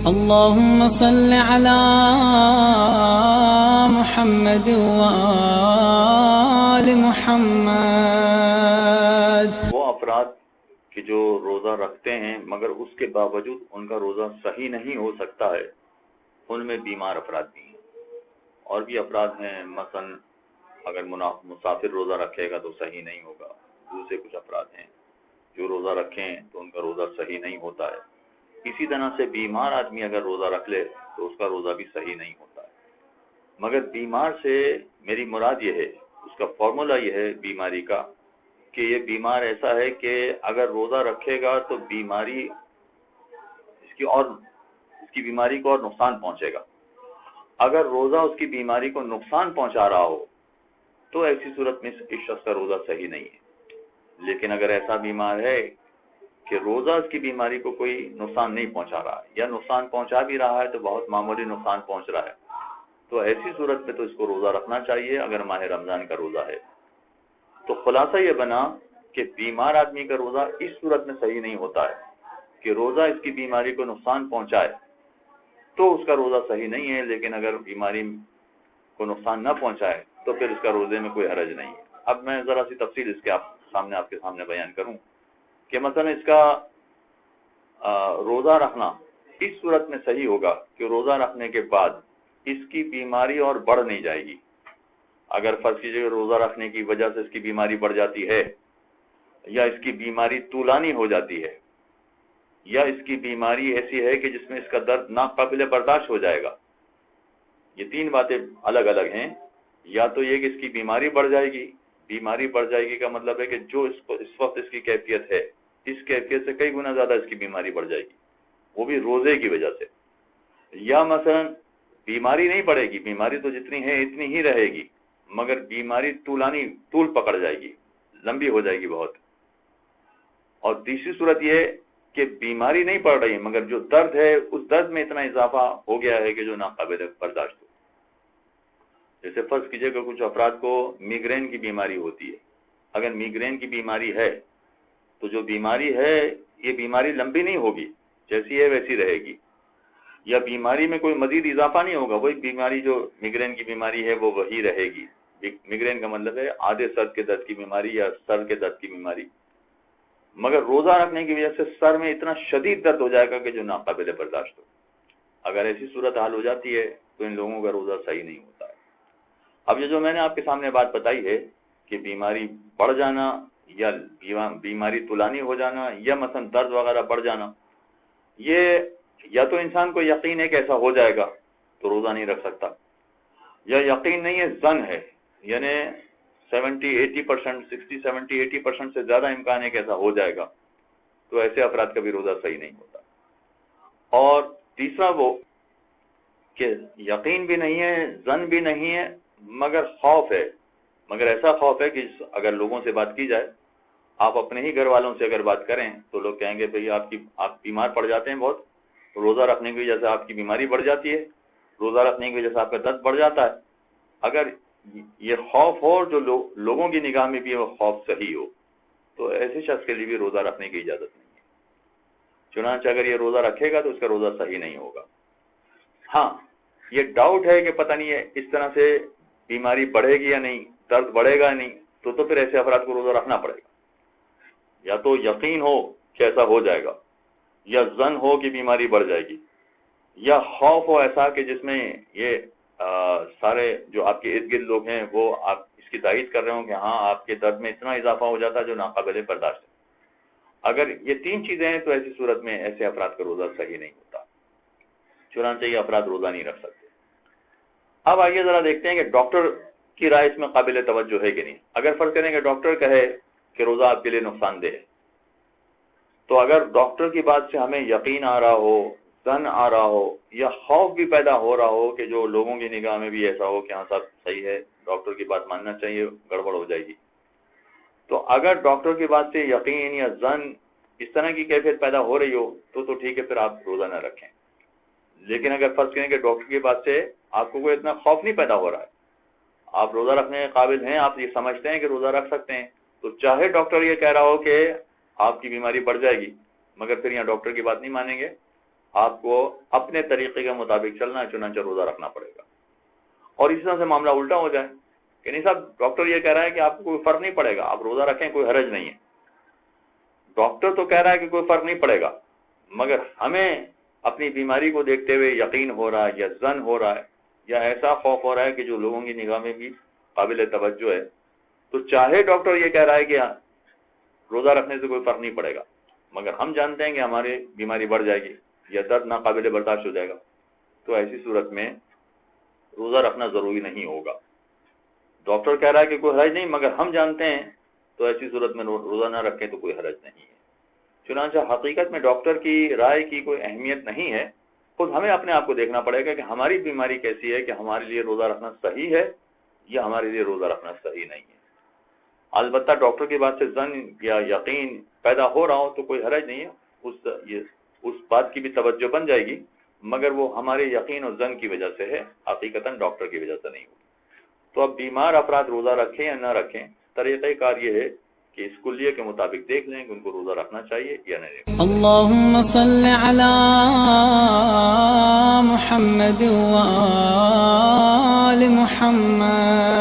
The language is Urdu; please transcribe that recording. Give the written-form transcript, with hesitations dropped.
اللهم صل على محمد وآل محمد. وہ افراد کہ جو روزہ رکھتے ہیں مگر اس کے باوجود ان کا روزہ صحیح نہیں ہو سکتا ہے، ان میں بیمار افراد بھی ہیں، اور بھی افراد ہیں، مثلا اگر مسافر روزہ رکھے گا تو صحیح نہیں ہوگا. دوسرے کچھ افراد ہیں جو روزہ رکھیں تو ان کا روزہ صحیح نہیں ہوتا ہے. اسی طرح سے بیمار آدمی اگر روزہ رکھ لے تو اس کا روزہ بھی صحیح نہیں ہوتا ہے. مگر بیمار سے میری مراد یہ ہے، اس کا فارمولا یہ ہے بیماری کا، کہ یہ بیمار ایسا ہے کہ اگر روزہ رکھے گا تو بیماری اس کی بیماری کو اور نقصان پہنچے گا. اگر روزہ اس کی بیماری کو نقصان پہنچا رہا ہو تو ایسی صورت میں اس شخص کا روزہ صحیح نہیں ہے. لیکن اگر ایسا بیمار ہے کہ روزہ اس کی بیماری کو کوئی نقصان نہیں پہنچا رہا ہے، یا نقصان پہنچا بھی رہا ہے تو بہت معمولی نقصان پہنچ رہا ہے، تو ایسی صورت میں تو اس کو روزہ رکھنا چاہیے اگر ماہ رمضان کا روزہ ہے. تو خلاصہ یہ بنا کہ بیمار آدمی کا روزہ اس صورت میں صحیح نہیں ہوتا ہے کہ روزہ اس کی بیماری کو نقصان پہنچائے تو اس کا روزہ صحیح نہیں ہے، لیکن اگر بیماری کو نقصان نہ پہنچائے تو پھر اس کا روزے میں کوئی حرج نہیں ہے. اب میں ذرا سی تفصیل اس کے آپ کے سامنے بیان کروں کہ مثلا اس کا روزہ رکھنا اس صورت میں صحیح ہوگا کہ روزہ رکھنے کے بعد اس کی بیماری اور بڑھ نہیں جائے گی. اگر فرض کیجیے روزہ رکھنے کی وجہ سے اس کی بیماری بڑھ جاتی ہے، یا اس کی بیماری طولانی ہو جاتی ہے، یا اس کی بیماری ایسی ہے کہ جس میں اس کا درد ناقابل برداشت ہو جائے گا، یہ تین باتیں الگ الگ ہیں. یا تو یہ کہ اس کی بیماری بڑھ جائے گی، بیماری بڑھ جائے گی کا مطلب ہے کہ جو اس وقت اس کی کیفیت ہے اس کیفیت سے کئی گنا زیادہ اس کی بیماری بڑھ جائے گی، وہ بھی روزے کی وجہ سے. یا مثلا بیماری نہیں بڑھے گی، بیماری تو جتنی ہے اتنی ہی رہے گی، مگر بیماری طول پکڑ جائے گی، لمبی ہو جائے گی بہت. اور تیسری صورت یہ کہ بیماری نہیں پڑ رہی مگر جو درد ہے اس درد میں اتنا اضافہ ہو گیا ہے کہ جو ناقابل برداشت ہو. جیسے فرض کیجئے کہ کچھ افراد کو میگرین کی بیماری ہوتی ہے. اگر میگرین کی بیماری ہے تو جو بیماری ہے یہ بیماری لمبی نہیں ہوگی، جیسی ہے ویسی رہے گی. یا بیماری میں کوئی مزید اضافہ نہیں ہوگا، وہی بیماری جو میگرین کی بیماری ہے وہ وہی رہے گی. میگرین کا مطلب ہے آدھے سر کے درد کی بیماری یا سر کے درد کی بیماری. مگر روزہ رکھنے کی وجہ سے سر میں اتنا شدید درد ہو جائے گا کہ جو ناقابل برداشت ہو. اگر ایسی صورت حال ہو جاتی ہے تو ان لوگوں کا روزہ صحیح نہیں ہوتا ہے. اب یہ جو میں نے آپ کے سامنے بات بتائی ہے کہ بیماری بڑھ جانا یا بیماری طولانی ہو جانا یا مثلا درد وغیرہ بڑھ جانا، یہ یا تو انسان کو یقین ہے کہ ایسا ہو جائے گا تو روزہ نہیں رکھ سکتا، یا یقین نہیں ہے، ظن ہے، یعنی 60-70-80% سے زیادہ امکان ہے کہ ایسا ہو جائے گا، تو ایسے افراد کا بھی روزہ صحیح نہیں ہوتا. اور تیسرا وہ کہ یقین بھی نہیں ہے، ظن بھی نہیں ہے، مگر خوف ہے. مگر ایسا خوف ہے کہ اگر لوگوں سے بات کی جائے، آپ اپنے ہی گھر والوں سے اگر بات کریں تو لوگ کہیں گے بھئی آپ بیمار پڑ جاتے ہیں بہت، روزہ رکھنے کی وجہ سے آپ کی بیماری بڑھ جاتی ہے، روزہ رکھنے کی وجہ سے آپ کا درد بڑھ جاتا ہے. اگر یہ خوف ہو جو لوگوں کی نگاہ میں بھی وہ خوف صحیح ہو تو ایسے شخص کے لیے بھی روزہ رکھنے کی اجازت نہیں ہے. چنانچہ اگر یہ روزہ رکھے گا تو اس کا روزہ صحیح نہیں ہوگا. ہاں یہ ڈاؤٹ ہے کہ پتہ نہیں ہے اس طرح سے بیماری بڑھے گی یا نہیں، درد بڑھے گا یا نہیں، تو پھر ایسے افراد کو روزہ رکھنا پڑے گا. یا تو یقین ہو کہ ایسا ہو جائے گا، یا ظن ہو کہ بیماری بڑھ جائے گی، یا خوف ہو ایسا کہ جس میں یہ سارے جو آپ کے ارد گرد لوگ ہیں وہ آپ اس کی تائید کر رہے ہوں کہ ہاں آپ کے درد میں اتنا اضافہ ہو جاتا ہے جو ناقابل برداشت ہے. اگر یہ تین چیزیں ہیں تو ایسی صورت میں ایسے افراد کا روزہ صحیح نہیں ہوتا، چنانچہ یہ افراد روزہ نہیں رکھ سکتے. اب آئیے ذرا دیکھتے ہیں کہ ڈاکٹر کی رائے اس میں قابل توجہ ہے کہ نہیں. اگر فرض کریں کہ ڈاکٹر کہے کہ روزہ آپ کے لیے نقصان دہ ہے، تو اگر ڈاکٹر کی بات سے ہمیں یقین آ رہا ہو، ظن آ رہا ہو، یا خوف بھی پیدا ہو رہا ہو کہ جو لوگوں کی نگاہ میں بھی ایسا ہو کہ ہاں صاحب صحیح ہے، ڈاکٹر کی بات ماننا چاہیے، گڑبڑ ہو جائے گی، تو اگر ڈاکٹر کی بات سے یقین یا ظن اس طرح کی کیفیت پیدا ہو رہی ہو تو ٹھیک ہے، پھر آپ روزہ نہ رکھیں. لیکن اگر فرض کریں کہ ڈاکٹر کی بات سے آپ کو کوئی اتنا خوف نہیں پیدا ہو رہا ہے، آپ روزہ رکھنے کے قابل ہیں، آپ یہ سمجھتے ہیں کہ روزہ رکھ سکتے ہیں، تو چاہے ڈاکٹر یہ کہہ رہا ہو کہ آپ کی بیماری بڑھ جائے گی، مگر پھر یہاں ڈاکٹر کی بات نہیں مانیں گے، آپ کو اپنے طریقے کے مطابق چلنا ہے، چنانچہ روزہ رکھنا پڑے گا۔ اور اسی طرح سے معاملہ الٹا ہو جائے کہ نہیں صاحب ڈاکٹر یہ کہہ رہا ہے کہ آپ کو کوئی فرق نہیں پڑے گا، آپ روزہ رکھیں کوئی حرج نہیں ہے۔ ڈاکٹر تو کہہ رہا ہے کہ کوئی فرق نہیں پڑے گا، مگر ہمیں اپنی بیماری کو دیکھتے ہوئے یقین ہو رہا ہے یا ظن ہو رہا ہے یا ایسا خوف ہو رہا ہے کہ جو لوگوں کی نگاہ میں بھی قابل توجہ ہے، تو چاہے ڈاکٹر یہ کہہ رہا ہے کہ روزہ رکھنے سے کوئی فرق نہیں پڑے گا، مگر ہم جانتے ہیں کہ ہماری بیماری بڑھ جائے گی یا درد ناقابل برداشت ہو جائے گا، تو ایسی صورت میں روزہ رکھنا ضروری نہیں ہوگا۔ ڈاکٹر کہہ رہا ہے کہ کوئی حرج نہیں، مگر ہم جانتے ہیں، تو ایسی صورت میں روزہ نہ رکھیں تو کوئی حرج نہیں ہے۔ چنانچہ حقیقت میں ڈاکٹر کی رائے کی کوئی اہمیت نہیں ہے، خود ہمیں اپنے آپ کو دیکھنا پڑے گا کہ ہماری بیماری کیسی ہے کہ ہمارے لیے روزہ رکھنا صحیح ہے یا ہمارے لیے روزہ رکھنا صحیح نہیں ہے۔ البتہ ڈاکٹر کی بات سے ظن یا یقین پیدا ہو رہا ہو تو کوئی حرج نہیں ہے، اس بات کی بھی توجہ بن جائے گی، مگر وہ ہمارے یقین اور ظن کی وجہ سے ہے، حقیقتاً ڈاکٹر کی وجہ سے نہیں ہوگی۔ تو اب بیمار افراد روزہ رکھیں یا نہ رکھیں، طریقہ کار یہ ہے کہ اس کلیے کے مطابق دیکھ لیں کہ ان کو روزہ رکھنا چاہیے یا نہیں۔ اللهم صل على محمد وآل محمد